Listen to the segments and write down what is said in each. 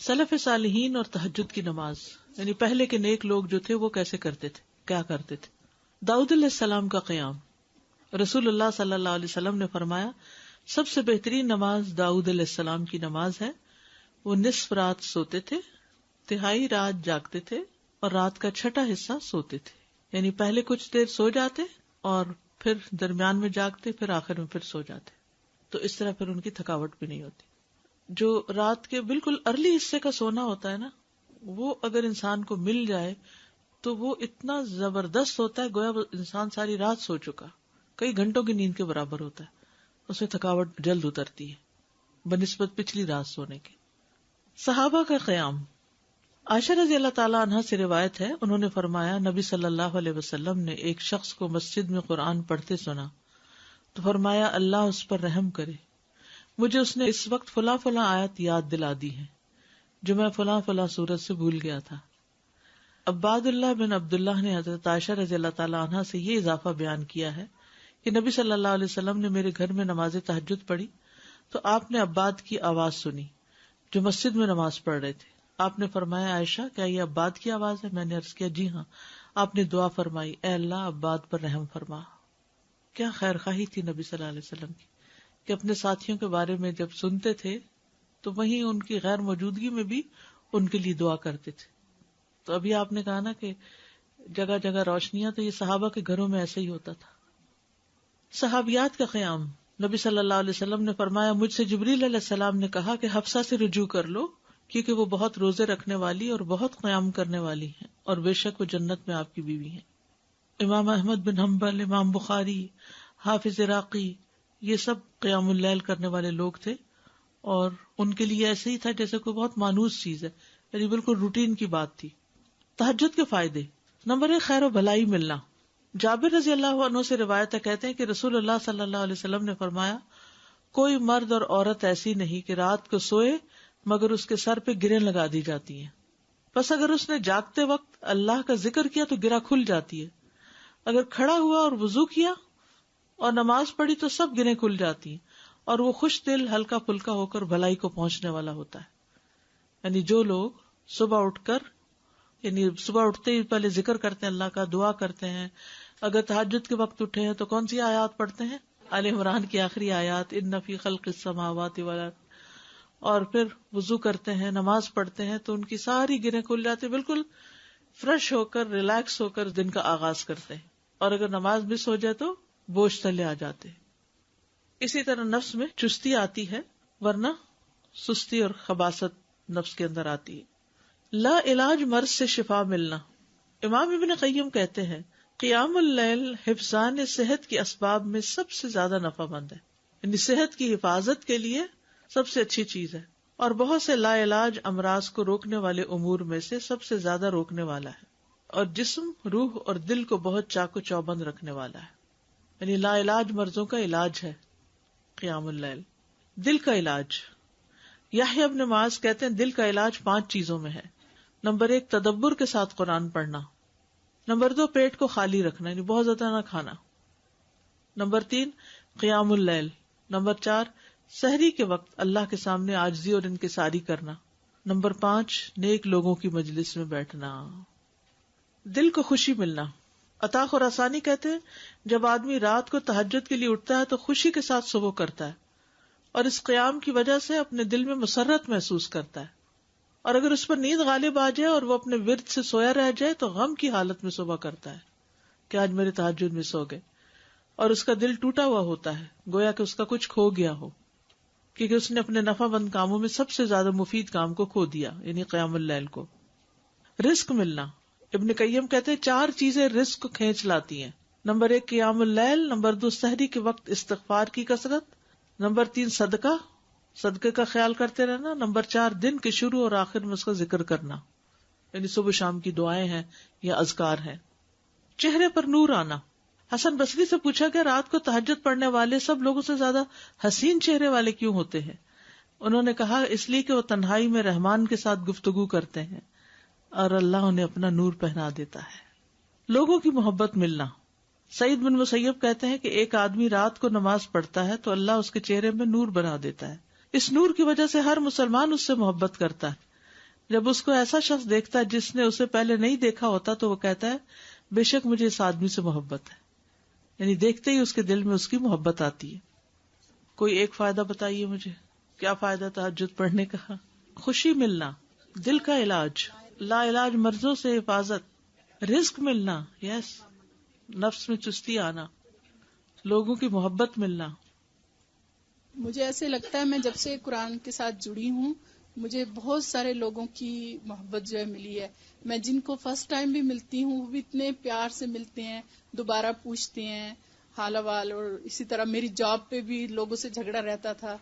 سلف صالحین اور تہجد کی نماز، یعنی پہلے کے نیک لوگ جو تھے وہ کیسے کرتے تھے، کیا کرتے تھے. داؤد علیہ السلام کا قیام، رسول اللہ صلی اللہ علیہ وسلم نے فرمایا سب سے بہترین نماز داؤد علیہ السلام کی نماز ہے. وہ نصف رات سوتے تھے، تہائی رات جاگتے تھے اور رات کا چھٹا حصہ سوتے تھے. یعنی پہلے کچھ دیر سو جاتے اور پھر درمیان میں جاگتے، پھر آخر میں پھر سو جاتے. تو اس طرح پھر ان کی تھکاوٹ بھی نہیں ہوتی. جو رات کے بالکل ارلی حصے کا سونا ہوتا ہے نا، وہ اگر انسان کو مل جائے تو وہ اتنا زبردست ہوتا ہے، گویا وہ انسان ساری رات سو چکا، کئی گھنٹوں کی نیند کے برابر ہوتا ہے. اس میں تھکاوٹ جلد اترتی ہے بنسبت پچھلی رات سونے کے. صحابہ کا قیام، عائشہ رضی اللہ تعالیٰ عنہ سے روایت ہے، انہوں نے فرمایا نبی صلی اللہ علیہ وسلم نے ایک شخص کو مسجد میں قرآن پڑھتے سنا تو فرمایا اللہ اس پر رحم کرے، مجھے اس نے اس وقت فلاں فلاں آیت یاد دلا دی ہے جو میں فلاں فلاں سورت سے بھول گیا تھا. عباد اللہ بن عبداللہ نے حضرت عائشہ رضی اللہ تعالیٰ عنہ سے یہ اضافہ بیان کیا ہے کہ نبی صلی اللہ علیہ وسلم نے میرے گھر میں نماز تہجد پڑھی تو آپ نے عباد کی آواز سنی جو مسجد میں نماز پڑھ رہے تھے. آپ نے فرمایا عائشہ کیا یہ عباد کی آواز ہے؟ میں نے عرض کیا جی ہاں. آپ نے دعا فرمائی اے اللہ عباد پر رحم فرما. کیا خیر خواہی تھی نبی صلی اللہ علیہ وسلم کی کہ اپنے ساتھیوں کے بارے میں جب سنتے تھے تو وہیں ان کی غیر موجودگی میں بھی ان کے لیے دعا کرتے تھے. تو ابھی آپ نے کہا نا کہ جگہ جگہ روشنیاں، تو یہ صحابہ کے گھروں میں ایسے ہی ہوتا تھا. صحابیات کا قیام، نبی صلی اللہ علیہ وسلم نے فرمایا مجھ سے جبریل علیہ السلام نے کہا کہ حفصہ سے رجوع کر لو کیونکہ وہ بہت روزے رکھنے والی اور بہت قیام کرنے والی ہیں اور بے شک وہ جنت میں آپ کی بیوی ہیں. امام احمد بن حنبل، امام بخاری، حافظ عراقی، یہ سب قیام اللیل کرنے والے لوگ تھے اور ان کے لیے ایسے ہی تھا جیسے کوئی بہت مانوس چیز ہے، یعنی بالکل روٹین کی بات تھی. تہجد کے فائدے، نمبر 1 خیر و بھلائی ملنا. جابر رضی اللہ عنہ سے روایت ہے، کہتے ہیں کہ رسول اللہ صلی اللہ علیہ وسلم نے فرمایا کوئی مرد اور عورت ایسی نہیں کہ رات کو سوئے مگر اس کے سر پہ گریں لگا دی جاتی ہیں. بس اگر اس نے جاگتے وقت اللہ کا ذکر کیا تو گرہ کھل جاتی ہے، اگر کھڑا ہوا اور وضو کیا اور نماز پڑھی تو سب گرہیں کھل جاتی ہیں اور وہ خوش دل ہلکا پھلکا ہو کر بھلائی کو پہنچنے والا ہوتا ہے. یعنی جو لوگ صبح اٹھتے ہی پہلے ذکر کرتے ہیں، اللہ کا دعا کرتے ہیں، اگر تہجد کے وقت اٹھے ہیں تو کون سی آیات پڑھتے ہیں؟ آل عمران کی آخری آیات، ان فی خلق السماوات والارض، اور پھر وضو کرتے ہیں، نماز پڑھتے ہیں تو ان کی ساری گرہیں کھل جاتی، بالکل فریش ہو کر ریلیکس ہو کر دن کا آغاز کرتے ہیں. اور اگر نماز مس ہو جائے تو بوجھ تلے آ جاتے ہیں. اسی طرح نفس میں چستی آتی ہے، ورنہ سستی اور خباثت نفس کے اندر آتی ہے. لا علاج مرض سے شفا ملنا. امام ابن قیم کہتے ہیں قیام اللیل حفظان صحت کے اسباب میں سب سے زیادہ نفع مند ہے، یعنی صحت کی حفاظت کے لیے سب سے اچھی چیز ہے اور بہت سے لا علاج امراض کو روکنے والے امور میں سے سب سے زیادہ روکنے والا ہے اور جسم، روح اور دل کو بہت چاق و چوبند رکھنے والا ہے. یعنی لا علاج مرضوں کا علاج ہے قیام اللیل. دل کا علاج، یحییٰ ابن معاذ کہتے ہیں دل کا علاج 5 چیزوں میں ہے. نمبر 1 تدبر کے ساتھ قرآن پڑھنا. نمبر 2 پیٹ کو خالی رکھنا، یعنی بہت زیادہ نہ کھانا. نمبر 3 قیام اللیل. نمبر 4 سحری کے وقت اللہ کے سامنے عاجزی اور انکساری کرنا. نمبر 5 نیک لوگوں کی مجلس میں بیٹھنا. دل کو خوشی ملنا. عطا خراسانی کہتے ہیں جب آدمی رات کو تہجد کے لیے اٹھتا ہے تو خوشی کے ساتھ صبح کرتا ہے اور اس قیام کی وجہ سے اپنے دل میں مسرت محسوس کرتا ہے، اور اگر اس پر نیند غالب آ جائے اور وہ اپنے ورد سے سویا رہ جائے تو غم کی حالت میں صبح کرتا ہے کہ آج میرے تہجد میں سو گئے، اور اس کا دل ٹوٹا ہوا ہوتا ہے، گویا کہ اس کا کچھ کھو گیا ہو، کیونکہ اس نے اپنے نفع مند کاموں میں سب سے زیادہ مفید کام کو کھو دیا، یعنی قیام اللیل کو. رزق ملنا. ابن قیم کہتے ہیں 4 چیزیں رزق کو کھینچ لاتی ہیں. نمبر 1 قیام اللیل. نمبر 2 سحری کے وقت استغفار کی کثرت. نمبر 3 صدقے کا خیال کرتے رہنا. نمبر 4 دن کے شروع اور آخر میں اس کا ذکر کرنا، یعنی صبح شام کی دعائیں ہیں یا اذکار ہیں. چہرے پر نور آنا. حسن بصری سے پوچھا کہ رات کو تہجد پڑھنے والے سب لوگوں سے زیادہ حسین چہرے والے کیوں ہوتے ہیں؟ انہوں نے کہا اس لیے کہ وہ تنہائی میں رحمان کے ساتھ گفتگو کرتے ہیں اور اللہ انہیں اپنا نور پہنا دیتا ہے. لوگوں کی محبت ملنا. سعید بن مسیب کہتے ہیں کہ ایک آدمی رات کو نماز پڑھتا ہے تو اللہ اس کے چہرے میں نور بنا دیتا ہے. اس نور کی وجہ سے ہر مسلمان اس سے محبت کرتا ہے. جب اس کو ایسا شخص دیکھتا ہے جس نے اسے پہلے نہیں دیکھا ہوتا تو وہ کہتا ہے بے شک مجھے اس آدمی سے محبت ہے، یعنی دیکھتے ہی اس کے دل میں اس کی محبت آتی ہے. کوئی ایک فائدہ بتائیے مجھے، کیا فائدہ تہجد پڑھنے کا؟ خوشی ملنا، دل کا علاج، لا علاج مرضوں سے حفاظت، رزق ملنا، یس، نفس میں چستی آنا، لوگوں کی محبت ملنا. مجھے ایسے لگتا ہے میں جب سے قرآن کے ساتھ جڑی ہوں مجھے بہت سارے لوگوں کی محبت جو ہے ملی ہے. میں جن کو فرسٹ ٹائم بھی ملتی ہوں وہ بھی اتنے پیار سے ملتے ہیں، دوبارہ پوچھتے ہیں حال احوال. اور اسی طرح میری جاب پہ بھی لوگوں سے جھگڑا رہتا تھا،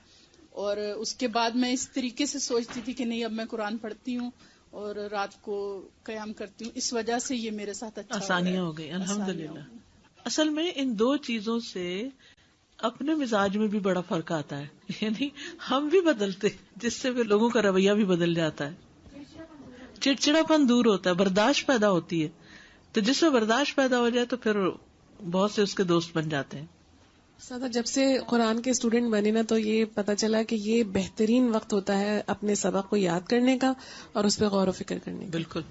اور اس کے بعد میں اس طریقے سے سوچتی تھی کہ نہیں اب میں قرآن پڑھتی ہوں اور رات کو قیام کرتی ہوں. اس وجہ سے یہ میرے ساتھ اچھا آسانیاں ہو گئی الحمدللہ. اصل میں ان دو چیزوں سے اپنے مزاج میں بھی بڑا فرق آتا ہے، یعنی ہم بھی بدلتے جس سے لوگوں کا رویہ بھی بدل جاتا ہے، چڑچڑا پن دور ہوتا ہے، برداشت پیدا ہوتی ہے. تو جس میں برداشت پیدا ہو جائے تو پھر بہت سے اس کے دوست بن جاتے ہیں. سادہ جب سے قرآن کے اسٹوڈنٹ بنے نا تو یہ پتا چلا کہ یہ بہترین وقت ہوتا ہے اپنے سبق کو یاد کرنے کا اور اس پہ غور و فکر کرنے کا. بالکل.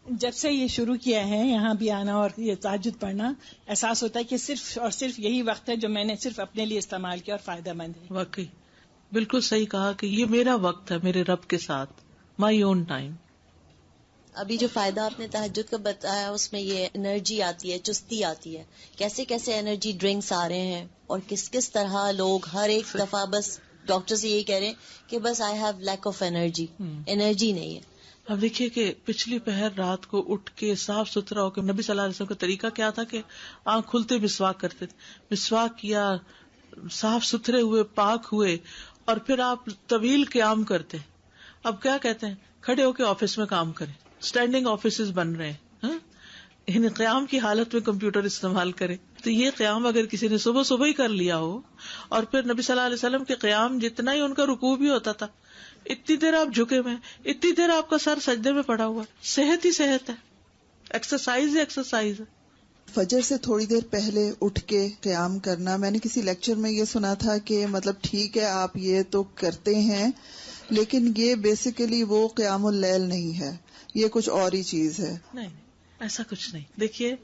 جب سے یہ شروع کیا ہے یہاں بھی آنا اور یہ تہجد پڑھنا، احساس ہوتا ہے کہ صرف اور صرف یہی وقت ہے جو میں نے صرف اپنے لیے استعمال کیا اور فائدہ مند ہے. واقعی بالکل صحیح کہا کہ یہ میرا وقت ہے میرے رب کے ساتھ، مائی اون ٹائم. ابھی جو فائدہ آپ نے تہجد کا بتایا اس میں یہ انرجی آتی ہے، چستی آتی ہے. کیسے کیسے انرجی ڈرنکس آ رہے ہیں اور کس کس طرح لوگ ہر ایک دفعہ بس ڈاکٹر سے یہی کہہ رہے ہیں کہ بس I have lack of energy, energy نہیں ہے. اب دیکھیے کہ پچھلی پہر رات کو اٹھ کے صاف ستھرا ہو کے، نبی صلی اللہ علیہ وسلم کا طریقہ کیا تھا کہ آنکھ کھلتے مسواک کرتے تھے، مسواک کیا، صاف ستھرے ہوئے، پاک ہوئے، اور پھر آپ طویل قیام کرتے. اب کیا کہتے ہیں، کھڑے ہو کے آفس میں کام کریں، اسٹینڈنگ آفیسز بن رہے ہیں، یعنی قیام کی حالت میں کمپیوٹر استعمال کرے. تو یہ قیام اگر کسی نے صبح صبح ہی کر لیا ہو، اور پھر نبی صلی اللہ علیہ وسلم کے قیام جتنا ہی ان کا رکوع بھی ہوتا تھا، اتنی دیر آپ جھکے ہوئے، اتنی دیر آپ کا سر سجدے میں پڑا ہوا، صحت ہی صحت ہے، ایکسرسائز ہی ایکسرسائز ہے. فجر سے تھوڑی دیر پہلے اٹھ کے قیام کرنا، میں نے کسی لیکچر میں یہ سنا تھا کہ مطلب ٹھیک ہے آپ یہ تو کرتے ہیں لیکن یہ بیسیکلی وہ قیام اللیل نہیں ہے، یہ کچھ اور ہی چیز ہے. نہیں ایسا کچھ نہیں. دیکھیے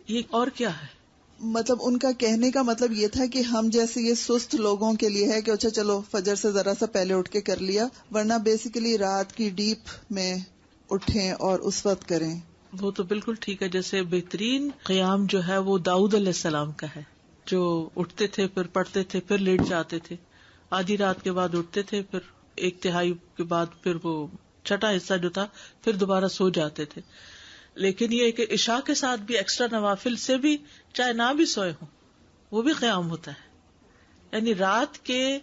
یہ اور کیا ہے، مطلب ان کا کہنے کا مطلب یہ تھا کہ ہم جیسے یہ سست لوگوں کے لیے ہے کہ اچھا چلو فجر سے ذرا سا پہلے اٹھ کے کر لیا، ورنہ بیسیکلی رات کی ڈیپ میں اٹھیں اور اس وقت کریں. وہ تو بالکل ٹھیک ہے. جیسے بہترین قیام جو ہے وہ داؤد علیہ السلام کا ہے، جو اٹھتے تھے پھر پڑھتے تھے پھر لیٹ جاتے تھے، آدھی رات کے بعد اٹھتے تھے، پھر ایک تہائی کے بعد پھر وہ چھٹا حصہ جو تھا پھر دوبارہ سو جاتے تھے. لیکن یہ کہ عشاء کے ساتھ بھی ایکسٹرا نوافل سے بھی چاہے نہ بھی سوئے ہوں وہ بھی قیام ہوتا ہے. یعنی رات کے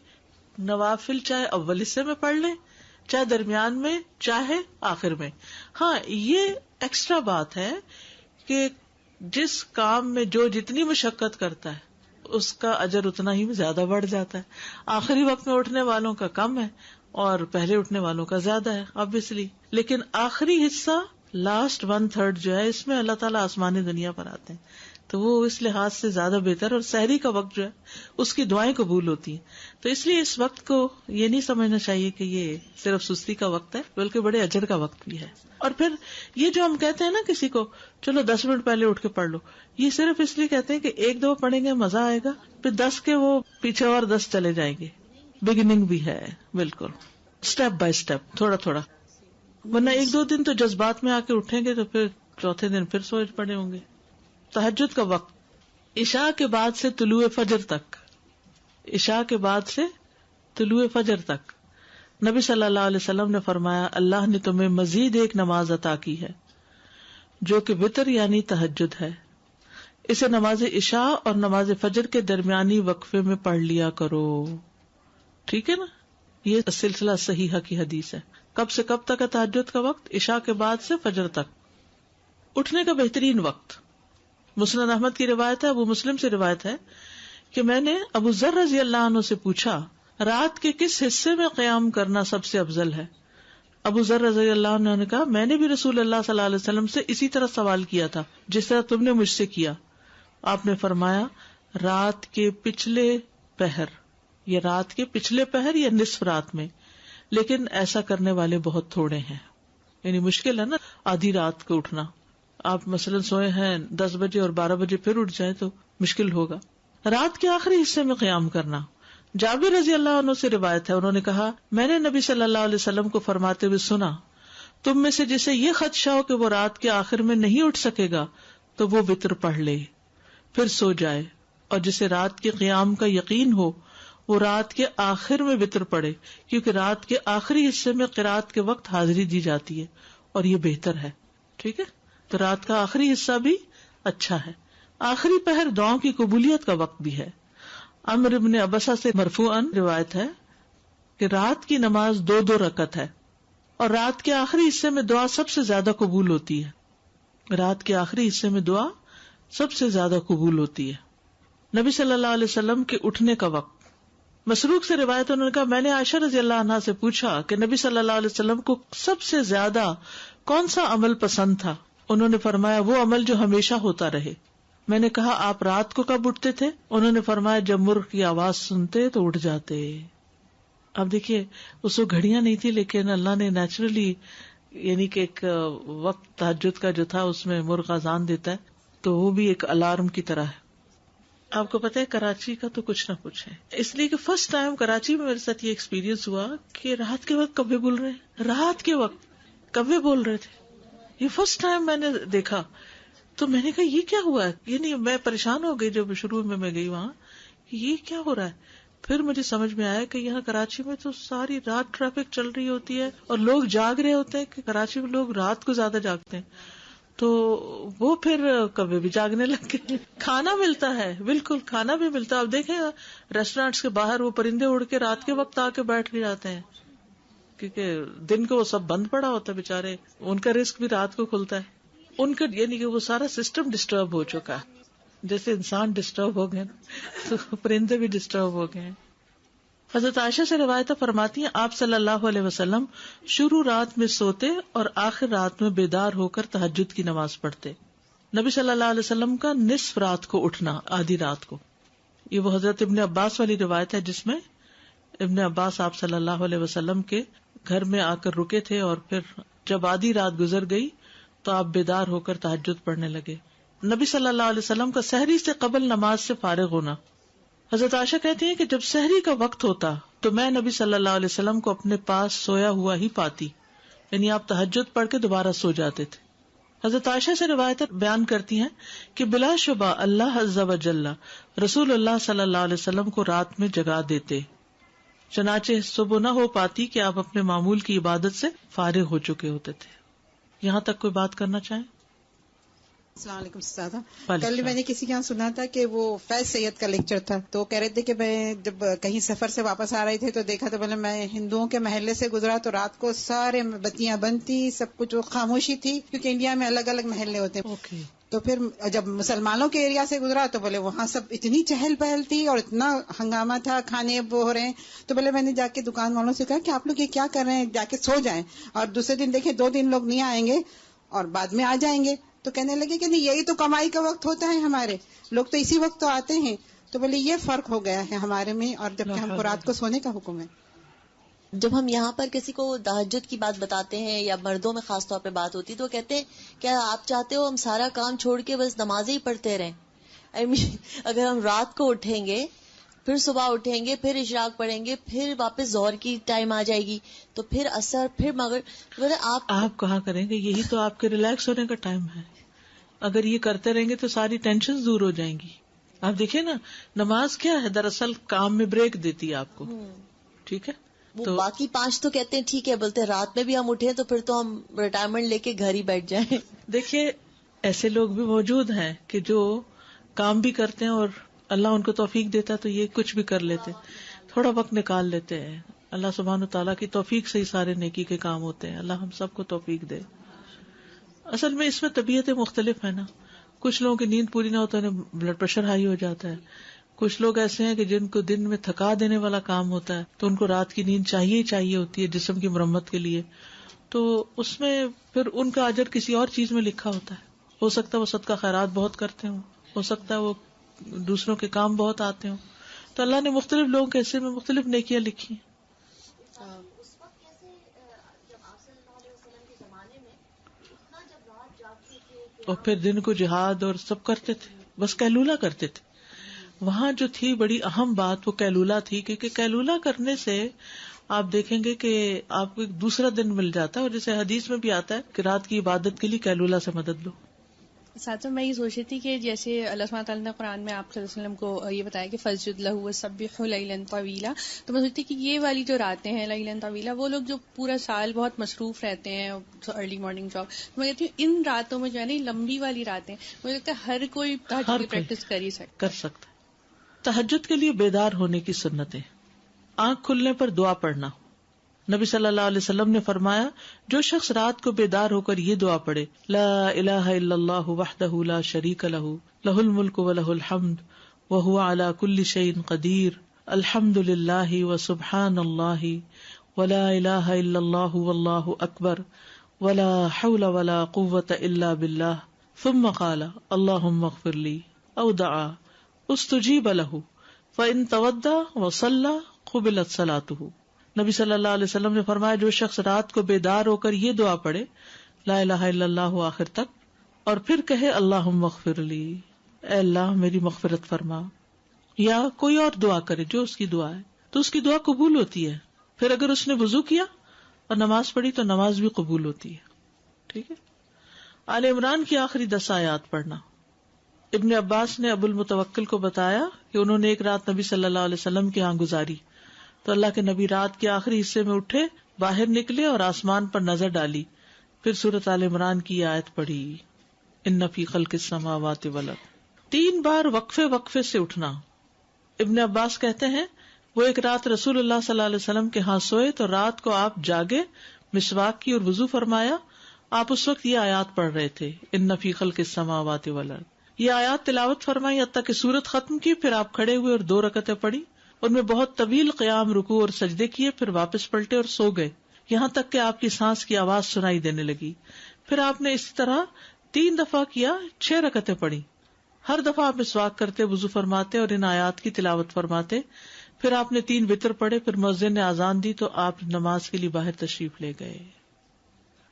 نوافل چاہے اول حصے میں پڑھ لیں، چاہے درمیان میں، چاہے آخر میں. ہاں یہ ایکسٹرا بات ہے کہ جس کام میں جو جتنی مشقت کرتا ہے اس کا اجر اتنا ہی زیادہ بڑھ جاتا ہے. آخری وقت میں اٹھنے والوں کا کم ہے اور پہلے اٹھنے والوں کا زیادہ ہے obviously. لیکن آخری حصہ لاسٹ 1/3 جو ہے اس میں اللہ تعالیٰ آسمانی دنیا پر آتے ہیں، تو وہ اس لحاظ سے زیادہ بہتر. اور سحری کا وقت جو ہے اس کی دعائیں قبول ہوتی ہیں. تو اس لیے اس وقت کو یہ نہیں سمجھنا چاہیے کہ یہ صرف سستی کا وقت ہے، بلکہ بڑے اجر کا وقت بھی ہے. اور پھر یہ جو ہم کہتے ہیں نا کسی کو چلو 10 منٹ پہلے اٹھ کے پڑھ لو، یہ صرف اس لیے کہتے ہیں کہ ایک دو پڑھیں گے مزہ آئے گا، پھر 10 کے وہ پیچھے اور 10 چلے جائیں گے. بگننگ بھی ہے بالکل، اسٹیپ بائی اسٹیپ، تھوڑا تھوڑا. ورنہ ایک دو دن تو جذبات میں آ کے اٹھیں گے تو پھر چوتھے دن پھر سوچ پڑے ہوں گے. تہجد کا وقت عشاء کے بعد سے طلوع فجر تک، عشاء کے بعد سے طلوع فجر تک نبی صلی اللہ علیہ وسلم نے فرمایا اللہ نے تمہیں مزید ایک نماز عطا کی ہے جو کہ وتر یعنی تہجد ہے، اسے نماز عشاء اور نماز فجر کے درمیانی وقفے میں پڑھ لیا کرو. ٹھیک ہے نا، یہ سلسلہ صحیحہ کی حدیث ہے. کب سے کب تک ہے تہجد کا وقت؟ عشاء کے بعد سے فجر تک. اٹھنے کا بہترین وقت مسند احمد کی روایت ہے، ابو مسلم سے روایت ہے کہ میں نے ابو ذر رضی اللہ عنہ سے پوچھا رات کے کس حصے میں قیام کرنا سب سے افضل ہے؟ ابو ذر رضی اللہ عنہ نے کہا میں نے بھی رسول اللہ صلی اللہ علیہ وسلم سے اسی طرح سوال کیا تھا جس طرح تم نے مجھ سے کیا. آپ نے فرمایا رات کے پچھلے پہر، یا رات کے پچھلے پہر یا نصف رات میں، لیکن ایسا کرنے والے بہت تھوڑے ہیں. یعنی مشکل ہے نا آدھی رات کو اٹھنا. آپ مثلاً سوئے ہیں 10 بجے اور 12 بجے پھر اٹھ جائیں تو مشکل ہوگا. رات کے آخری حصے میں قیام کرنا. جابر رضی اللہ عنہ سے روایت ہے, انہوں نے کہا میں نے نبی صلی اللہ علیہ وسلم کو فرماتے ہوئے سنا, تم میں سے جسے یہ خدشہ ہو کہ وہ رات کے آخر میں نہیں اٹھ سکے گا تو وہ وتر پڑھ لے پھر سو جائے, اور جسے رات کے قیام کا یقین ہو وہ رات کے آخر میں وتر پڑھے, کیونکہ رات کے آخری حصے میں قرات کے وقت حاضری دی جاتی ہے اور یہ بہتر ہے. ٹھیک ہے, تو رات کا آخری حصہ بھی اچھا ہے. آخری پہر دعاؤں کی قبولیت کا وقت بھی ہے. عمرو ابن عبسہ سے مرفوعاً روایت ہے کہ رات کی نماز 2 رکعت ہے اور رات کے آخری حصے میں دعا سب سے زیادہ قبول ہوتی ہے. رات کے آخری حصے میں دعا سب سے زیادہ قبول ہوتی ہے. نبی صلی اللہ علیہ وسلم کے اٹھنے کا وقت. مسروق سے روایت انہوں نے کہا میں نے عائشہ رضی اللہ عنہا سے پوچھا کہ نبی صلی اللہ علیہ وسلم کو سب سے زیادہ کون سا عمل پسند تھا؟ انہوں نے فرمایا وہ عمل جو ہمیشہ ہوتا رہے. میں نے کہا آپ رات کو کب اٹھتے تھے؟ انہوں نے فرمایا جب مرغ کی آواز سنتے تو اٹھ جاتے. اب دیکھیے اس کو گھڑیاں نہیں تھی, لیکن اللہ نے نیچرلی یعنی کہ ایک وقت تہجد کا جو تھا اس میں مرغ اذان دیتا ہے تو وہ بھی ایک الارم کی طرح ہے. آپ کو پتہ ہے کراچی کا تو کچھ نہ کچھ ہے, اس لیے کہ فرسٹ ٹائم کراچی میں میرے ساتھ یہ ایکسپیرینس ہوا کہ رات کے وقت کبے بول رہے ہیں, رات کے وقت کبے بول رہے تھے. یہ فرسٹ ٹائم میں نے دیکھا تو میں نے کہا یہ کیا ہوا ہے, یعنی میں پریشان ہو گئی جب شروع میں گئی وہاں کہ یہ کیا ہو رہا ہے. پھر مجھے سمجھ میں آیا کہ یہاں کراچی میں تو ساری رات ٹریفک چل رہی ہوتی ہے اور لوگ جاگ رہے ہوتے ہیں, کہ کراچی میں لوگ رات کو زیادہ جاگتے ہیں, تو وہ پھر کبھی بھی جاگنے لگ گئے. کھانا ملتا ہے, بالکل کھانا بھی ملتا ہے. اب دیکھیں ریسٹورینٹس کے باہر وہ پرندے اڑ کے رات کے وقت آ کے بیٹھ کے جاتے ہیں, کیونکہ دن کو وہ سب بند پڑا ہوتا ہے بےچارے, ان کا رزق بھی رات کو کھلتا ہے. ان کا یعنی کہ وہ سارا سسٹم ڈسٹرب ہو چکا ہے, جیسے انسان ڈسٹرب ہو گئے تو پرندے بھی ڈسٹرب ہو گئے. حضرت عائشہ سے روایتیں فرماتی ہیں آپ صلی اللہ علیہ وسلم شروع رات میں سوتے اور آخر رات میں بیدار ہو کر تہجد کی نماز پڑھتے. نبی صلی اللہ علیہ وسلم کا نصف رات کو اٹھنا, آدھی رات کو, یہ وہ حضرت ابن عباس والی روایت ہے جس میں ابن عباس آپ صلی اللہ علیہ وسلم کے گھر میں آ کر رکے تھے اور پھر جب آدھی رات گزر گئی تو آپ بیدار ہو کر تہجد پڑھنے لگے. نبی صلی اللہ علیہ وسلم کا سحری سے قبل نماز سے فارغ ہونا. حضرت عائشہ کہتی ہیں کہ جب سحری کا وقت ہوتا تو میں نبی صلی اللہ علیہ وسلم کو اپنے پاس سویا ہوا ہی پاتی, یعنی آپ تہجد پڑھ کے دوبارہ سو جاتے تھے. حضرت عائشہ سے روایت بیان کرتی ہیں کہ بلا شبہ اللہ عز و جل رسول اللہ صلی اللہ علیہ وسلم کو رات میں جگا دیتے, چنانچہ صبح نہ ہو پاتی کہ آپ اپنے معمول کی عبادت سے فارغ ہو چکے ہوتے تھے. یہاں تک کوئی بات کرنا چاہیں؟ السلام علیکم استاذہ. کل میں نے کسی کے یہاں سنا تھا کہ وہ فیض سید کا لیکچر تھا, تو کہہ رہے تھے کہ میں جب کہیں سفر سے واپس آ رہے تھے تو دیکھا تو پہلے میں ہندوؤں کے محلے سے گزرا تو رات کو سارے بتیاں بند تھی, سب کچھ خاموشی تھی, کیونکہ انڈیا میں الگ الگ محلے ہوتے ہیں. تو پھر جب مسلمانوں کے ایریا سے گزرا تو بولے وہاں سب اتنی چہل پہل تھی اور اتنا ہنگامہ تھا, کھانے وہ ہو رہے ہیں. تو بولے میں نے جا کے دکان والوں سے کہا کہ آپ لوگ یہ کیا کر رہے ہیں, جا کے سو جائیں, اور دوسرے دن دیکھیں 2 دن لوگ نہیں آئیں گے اور بعد میں آ جائیں گے. تو کہنے لگے کہ نہیں یہی تو کمائی کا وقت ہوتا ہے, ہمارے لوگ تو اسی وقت تو آتے ہیں. تو بولے یہ فرق ہو گیا ہے ہمارے میں, اور جبکہ ہم کو رات کو سونے کا حکم ہے. جب ہم یہاں پر کسی کو تہجد کی بات بتاتے ہیں یا مردوں میں خاص طور پہ بات ہوتی تو کہتے ہیں کیا آپ چاہتے ہو ہم سارا کام چھوڑ کے بس نمازیں ہی پڑھتے رہیں؟ اگر ہم رات کو اٹھیں گے, پھر صبح اٹھیں گے, پھر اشراق پڑھیں گے, پھر واپس ظہر کی ٹائم آ جائے گی, تو پھر عصر, پھر مغرب, آپ کہاں کریں گے؟ یہی تو آپ کے ریلیکس ہونے کا ٹائم ہے. اگر یہ کرتے رہیں گے تو ساری ٹینشن دور ہو جائیں گی. آپ دیکھیں نا, نماز کیا ہے, دراصل کام میں بریک دیتی ہے آپ کو. ٹھیک ہے, تو باقی 5 تو کہتے ہیں ٹھیک ہے, بولتے ہیں رات میں بھی ہم اٹھیں تو پھر تو ہم ریٹائرمنٹ لے کے گھر ہی بیٹھ جائیں. دیکھیے ایسے لوگ بھی موجود ہیں کہ جو کام بھی کرتے ہیں اور اللہ ان کو توفیق دیتا ہے تو یہ کچھ بھی کر لیتے, تھوڑا وقت نکال لیتے ہیں. اللہ سبحانہ تعالیٰ کی توفیق سے ہی سارے نیکی کے کام ہوتے ہیں. اللہ ہم سب کو توفیق دے. اصل میں اس میں طبیعتیں مختلف ہیں نا. کچھ لوگوں کی نیند پوری نہ ہو تو انہیں بلڈ پریشر ہائی ہو جاتا ہے. کچھ لوگ ایسے ہیں کہ جن کو دن میں تھکا دینے والا کام ہوتا ہے تو ان کو رات کی نیند چاہیے ہی چاہیے ہوتی ہے جسم کی مرمت کے لیے. تو اس میں پھر ان کا اجر کسی اور چیز میں لکھا ہوتا ہے. ہو سکتا ہے وہ صدقہ خیرات بہت کرتے ہوں, ہو سکتا ہے وہ دوسروں کے کام بہت آتے ہوں. تو اللہ نے مختلف لوگوں کے حصے میں مختلف نیکیاں لکھی ہیں. اور پھر دن کو جہاد اور سب کرتے تھے، بس قیلولہ کرتے تھے. وہاں جو تھی بڑی اہم بات وہ قیلولہ تھی، کیونکہ قیلولہ کرنے سے آپ دیکھیں گے کہ آپ کو ایک دوسرا دن مل جاتا ہے، اور جیسے حدیث میں بھی آتا ہے کہ رات کی عبادت کے لیے قیلولہ سے مدد لو. ساتھ میں یہ سوچ رہی تھی کہ جیسے اللہ سبحانہ تعالیٰ نے قرآن میں آپ صلی اللہ علیہ وسلم کو یہ بتایا کہ فسجد لہ وسبح لیلا طویلا، تو میں سوچتی کہ یہ والی جو راتیں ہیں لیلا طویلا، وہ لوگ جو پورا سال بہت مصروف رہتے ہیں ارلی مارننگ جاب، میں کہتی ہوں ان راتوں میں جو ہے نا لمبی والی راتیں، مجھے لگتا ہے ہر کوئی تہجد کی پریکٹس کر سکتا ہے. تہجد کے لیے بیدار ہونے کی سنتیں: آنکھ کھلنے پر دعا پڑھنا. نبی صلی اللہ علیہ وسلم نے فرمایا جو شخص رات کو بیدار ہو کر یہ دعا پڑھے لا الہ الا اللہ وحدہ لا شریک لہ لہ الملک ولہ الحمد وہو علی کل شیء قدیر الحمد للہ وسبحان اللہ ولا الہ الا اللہ واللہ اکبر ولا حول ولا قوة الا باللہ ثم قال اللہم اغفر لی او دعا استجیب لہ فإن تودع وصلى قبلت صلاته. نبی صلی اللہ علیہ وسلم نے فرمایا جو شخص رات کو بیدار ہو کر یہ دعا پڑھے لا الہ الا اللہ آخر تک، اور پھر کہے اللہم اغفر لی، اے اللہ میری مغفرت فرما، یا کوئی اور دعا کرے جو اس کی دعا ہے، تو اس کی دعا قبول ہوتی ہے. پھر اگر اس نے وضو کیا اور نماز پڑھی تو نماز بھی قبول ہوتی ہے. ٹھیک ہے. آل عمران کی آخری 10 آیات پڑھنا. ابن عباس نے ابو المتوکل کو بتایا کہ انہوں نے ایک رات نبی صلی اللہ علیہ وسلم کے ہاں گزاری، تو اللہ کے نبی رات کے آخری حصے میں اٹھے، باہر نکلے اور آسمان پر نظر ڈالی، پھر سورۃ آل عمران کی آیت پڑھی ان فی خلق السماوات والارض. 3 بار وقفے سے اٹھنا. ابن عباس کہتے ہیں وہ ایک رات رسول اللہ صلی اللہ علیہ وسلم کے ہاں سوئے تو رات کو آپ جاگے، مسواک کی اور وضو فرمایا. آپ اس وقت یہ آیات پڑھ رہے تھے ان فی خلق السماوات والارض. یہ آیات تلاوت فرمائی حتیٰ کہ سورت ختم کی، پھر آپ کھڑے ہوئے اور 2 رکعتیں پڑھی، ان میں بہت طویل قیام، رکوع اور سجدے کیے، پھر واپس پلٹے اور سو گئے، یہاں تک کہ آپ کی سانس کی آواز سنائی دینے لگی. پھر آپ نے اسی طرح 3 دفعہ کیا، 6 رکعتیں پڑھی. ہر دفعہ آپ مسواک کرتے، وضو فرماتے اور ان آیات کی تلاوت فرماتے. پھر آپ نے 3 وتر پڑھے، پھر مؤذن نے اذان دی تو آپ نماز کے لیے باہر تشریف لے گئے.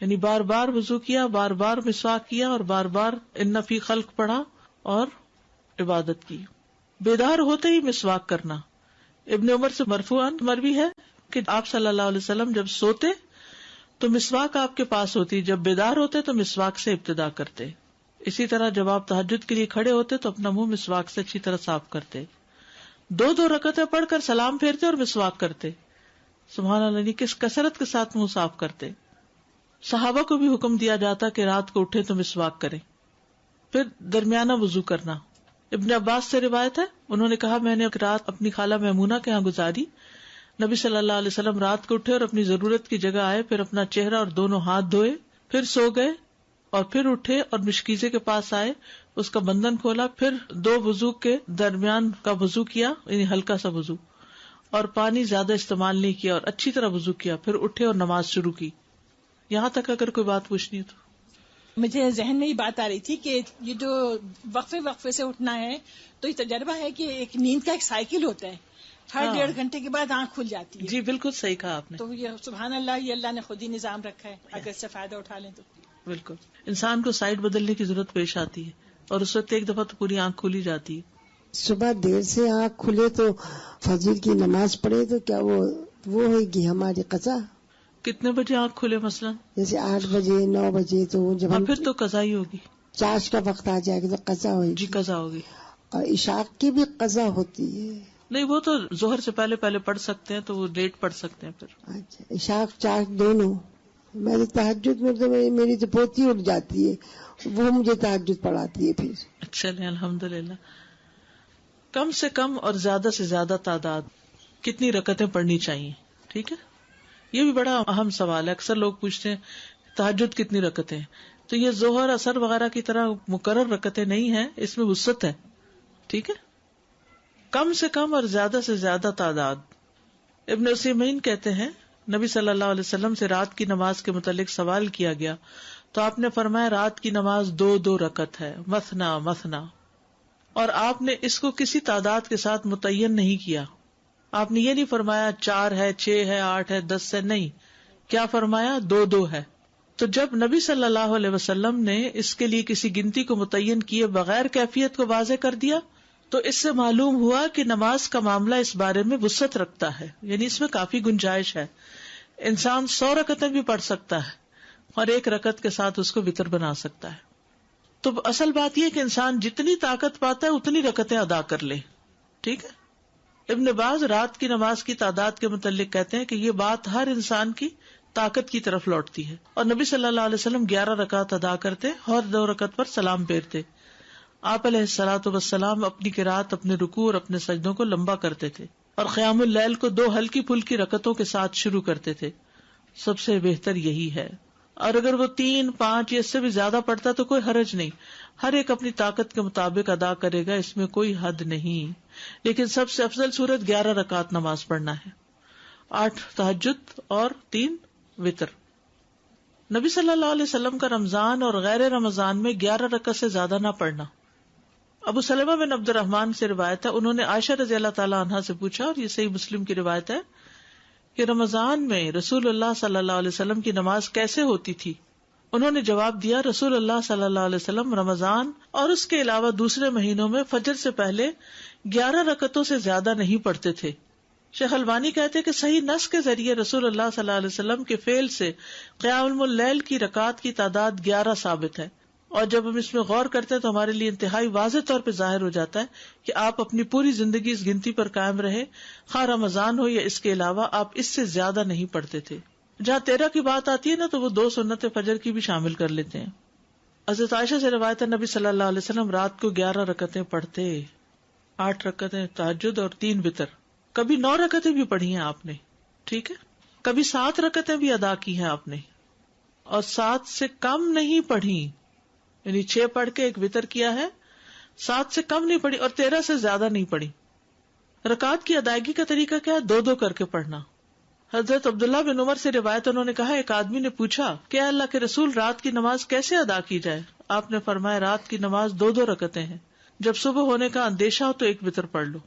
یعنی بار بار وضو کیا، بار بار مسواک کیا اور بار بار ان فی خلق پڑھا اور عبادت کی. بیدار ہوتے ہی مسواک کرنا. ابن عمر سے مرفوعاً مروی ہے کہ آپ صلی اللہ علیہ وسلم جب سوتے تو مسواک آپ کے پاس ہوتی، جب بیدار ہوتے تو مسواک سے ابتدا کرتے. اسی طرح جب آپ تہجد کے لیے کھڑے ہوتے تو اپنا منہ مسواک سے اچھی طرح صاف کرتے. 2 رکعتیں پڑھ کر سلام پھیرتے اور مسواک کرتے. سبحان اللہ، کس کثرت کے ساتھ منہ صاف کرتے. صحابہ کو بھی حکم دیا جاتا کہ رات کو اٹھے تو مسواک کریں. پھر درمیانہ وضو کرنا. ابن عباس سے روایت ہے، انہوں نے کہا میں نے ایک رات اپنی خالہ میمونہ کے ہاں گزاری. نبی صلی اللہ علیہ وسلم رات کو اٹھے اور اپنی ضرورت کی جگہ آئے، پھر اپنا چہرہ اور دونوں ہاتھ دھوئے، پھر سو گئے اور پھر اٹھے اور مشکیزے کے پاس آئے، اس کا بندھن کھولا، پھر 2 وضو کے درمیان کا وضو کیا، یعنی ہلکا سا وضو، اور پانی زیادہ استعمال نہیں کیا اور اچھی طرح وضو کیا، پھر اٹھے اور نماز شروع کی. یہاں تک اگر کوئی بات پوچھنی ہے تو. مجھے ذہن میں یہ بات آ رہی تھی کہ یہ جو وقفے سے اٹھنا ہے تو یہ تجربہ ہے کہ ایک نیند کا ایک سائیکل ہوتا ہے، ہر 1.5 گھنٹے کے بعد آنکھ کھل جاتی ہے. جی بالکل صحیح کہا آپ نے. تو یہ سبحان اللہ، یہ اللہ نے خود ہی نظام رکھا ہے، اگر اس سے فائدہ اٹھا لیں تو. بالکل انسان کو سائڈ بدلنے کی ضرورت پیش آتی ہے اور اس وقت ایک دفعہ تو پوری آنکھ کھلی جاتی ہے. صبح دیر سے آنکھ کھلے تو فجر کی نماز پڑھے تو کیا وہ ہوگی ہماری قضا؟ کتنے بجے آنکھ کھلے مثلا؟ جیسے 8 بجے 9 بجے تو جب ہم پھر تو قضا ہی ہوگی. چاش کا وقت آ جائے گا تو قضا ہوگی. جی قضا ہوگی. اور عشاء کی بھی قضا ہوتی ہے؟ نہیں، وہ تو ظہر سے پہلے پڑھ سکتے ہیں تو وہ لیٹ پڑھ سکتے ہیں. پھر اچھا عشاء چاش دونوں. میں تہجد میں تو میری تو پوتی اٹھ جاتی ہے، وہ مجھے تہجد پڑھاتی ہے پھر. اچھا الحمدللہ. کم سے کم اور زیادہ سے زیادہ تعداد کتنی رکعتیں پڑھنی چاہیے؟ ٹھیک ہے، یہ بھی بڑا اہم سوال ہے. اکثر لوگ پوچھتے ہیں تہجد کتنی رکعتیں، تو یہ ظہر اثر وغیرہ کی طرح مقرر رکعتیں نہیں ہیں، اس میں وسعت ہے. ٹھیک ہے، کم سے کم اور زیادہ سے زیادہ تعداد. ابن عثیمین کہتے ہیں نبی صلی اللہ علیہ وسلم سے رات کی نماز کے متعلق سوال کیا گیا تو آپ نے فرمایا رات کی نماز 2 رکعت ہے، مثنا مثنا، اور آپ نے اس کو کسی تعداد کے ساتھ متعین نہیں کیا. آپ نے یہ نہیں فرمایا 4 ہے، 6 ہے، 8 ہے، 10 ہے، نہیں. کیا فرمایا 2 ہے. تو جب نبی صلی اللہ علیہ وسلم نے اس کے لیے کسی گنتی کو متعین کیے بغیر کیفیت کو واضح کر دیا تو اس سے معلوم ہوا کہ نماز کا معاملہ اس بارے میں وسعت رکھتا ہے، یعنی اس میں کافی گنجائش ہے. انسان 100 رکعتیں بھی پڑھ سکتا ہے اور 1 رکعت کے ساتھ اس کو وتر بنا سکتا ہے. تو اصل بات یہ کہ انسان جتنی طاقت پاتا ہے اتنی رکعتیں ادا کر لے. ٹھیک ہے. ابن باز رات کی نماز کی تعداد کے متعلق کہتے ہیں کہ یہ بات ہر انسان کی طاقت کی طرف لوٹتی ہے، اور نبی صلی اللہ علیہ وسلم 11 رکعت ادا کرتے اور 2 رکعت پر سلام پھیرتے. آپ علیہ الصلوۃ والسلام اپنی قرات، اپنے رکوع اور اپنے سجدوں کو لمبا کرتے تھے، اور قیام اللیل کو 2 ہلکی پھلکی رکعتوں کے ساتھ شروع کرتے تھے. سب سے بہتر یہی ہے، اور اگر وہ 3، 5 یا اس سے بھی زیادہ پڑتا تو کوئی حرج نہیں. ہر ایک اپنی طاقت کے مطابق ادا کرے گا، اس میں کوئی حد نہیں. لیکن سب سے افضل صورت 11 رکعت نماز پڑھنا ہے، 8 تہجد اور 3 وتر. نبی صلی اللہ علیہ وسلم کا رمضان اور غیر رمضان میں 11 رکعت سے زیادہ نہ پڑھنا. ابو سلمہ بن عبد الرحمن سے روایت ہے، انہوں نے عائشہ رضی اللہ تعالیٰ عنہا سے پوچھا، اور یہ صحیح مسلم کی روایت ہے، کہ رمضان میں رسول اللہ صلی اللہ علیہ وسلم کی نماز کیسے ہوتی تھی؟ انہوں نے جواب دیا، رسول اللہ صلی اللہ علیہ وسلم رمضان اور اس کے علاوہ دوسرے مہینوں میں فجر سے پہلے 11 رکعتوں سے زیادہ نہیں پڑھتے تھے. شیخ البانی کہتے کہ صحیح نص کے ذریعے رسول اللہ صلی اللہ علیہ وسلم کے فعل سے قیام اللیل کی رکعات کی تعداد 11 ثابت ہے، اور جب ہم اس میں غور کرتے ہیں تو ہمارے لیے انتہائی واضح طور پہ ظاہر ہو جاتا ہے کہ آپ اپنی پوری زندگی اس گنتی پر قائم رہے، خواہ رمضان ہو یا اس کے علاوہ آپ اس سے زیادہ نہیں پڑھتے تھے. جہاں 13 کی بات آتی ہے نا تو وہ 2 سنت فجر کی بھی شامل کر لیتے ہیں. حضرت عائشہ سے روایت ہے، نبی صلی اللہ علیہ وسلم رات کو 11 رکعتیں پڑھتے، 8 رکعتیں تہجد اور 3 وتر. کبھی 9 رکعتیں بھی پڑھی ہیں آپ نے، ٹھیک ہے، کبھی 7 رکعتیں بھی ادا کی ہیں آپ نے، اور 7 سے کم نہیں پڑھی، یعنی 6 پڑھ کے 1 وتر کیا ہے، 7 سے کم نہیں پڑھی اور 13 سے زیادہ نہیں پڑھی. رکعت کی ادائیگی کا طریقہ کیا ہے؟ 2 کر کے پڑھنا. حضرت عبداللہ بن عمر سے روایت، انہوں نے کہا، ایک آدمی نے پوچھا کہ اللہ کے رسول رات کی نماز کیسے ادا کی جائے؟ آپ نے فرمایا، رات کی نماز 2 رکعتیں ہیں، جب صبح ہونے کا اندیشہ ہو تو 1 وتر پڑھ لو.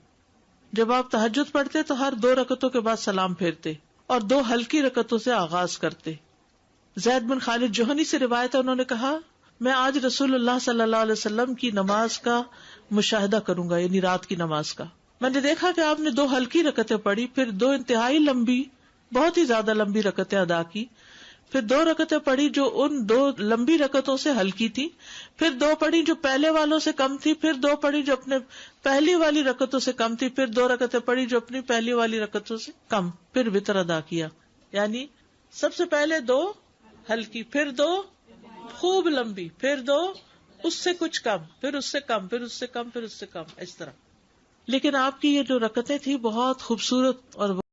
جب آپ تہجد پڑھتے تو ہر 2 رکعتوں کے بعد سلام پھیرتے اور 2 ہلکی رکعتوں سے آغاز کرتے. زید بن خالد جوہنی سے روایت ہے، انہوں نے کہا، میں آج رسول اللہ صلی اللہ علیہ وسلم کی نماز کا مشاہدہ کروں گا، یعنی رات کی نماز کا. میں نے دیکھا کہ آپ نے 2 ہلکی رکعتیں پڑھی، پھر 2 انتہائی لمبی، بہت ہی زیادہ لمبی رکعتیں ادا کی، پھر 2 رکعتیں پڑھی جو ان 2 لمبی رکعتوں سے ہلکی تھی، پھر 2 پڑھی جو پہلے والوں سے کم تھی، پھر 2 پڑھی جو اپنے پہلی والی رکعتوں سے کم تھی، پھر 2 رکعتیں پڑھی جو اپنی پہلی والی رکعتوں سے کم، پھر وتر ادا کیا. یعنی سب سے پہلے 2 ہلکی، پھر 2 خوب لمبی، پھر 2 اس سے کچھ کم، پھر اس سے کم، پھر اس سے کم، پھر اس سے کم، اس طرح. لیکن آپ کی یہ جو رکعتیں تھی بہت خوبصورت اور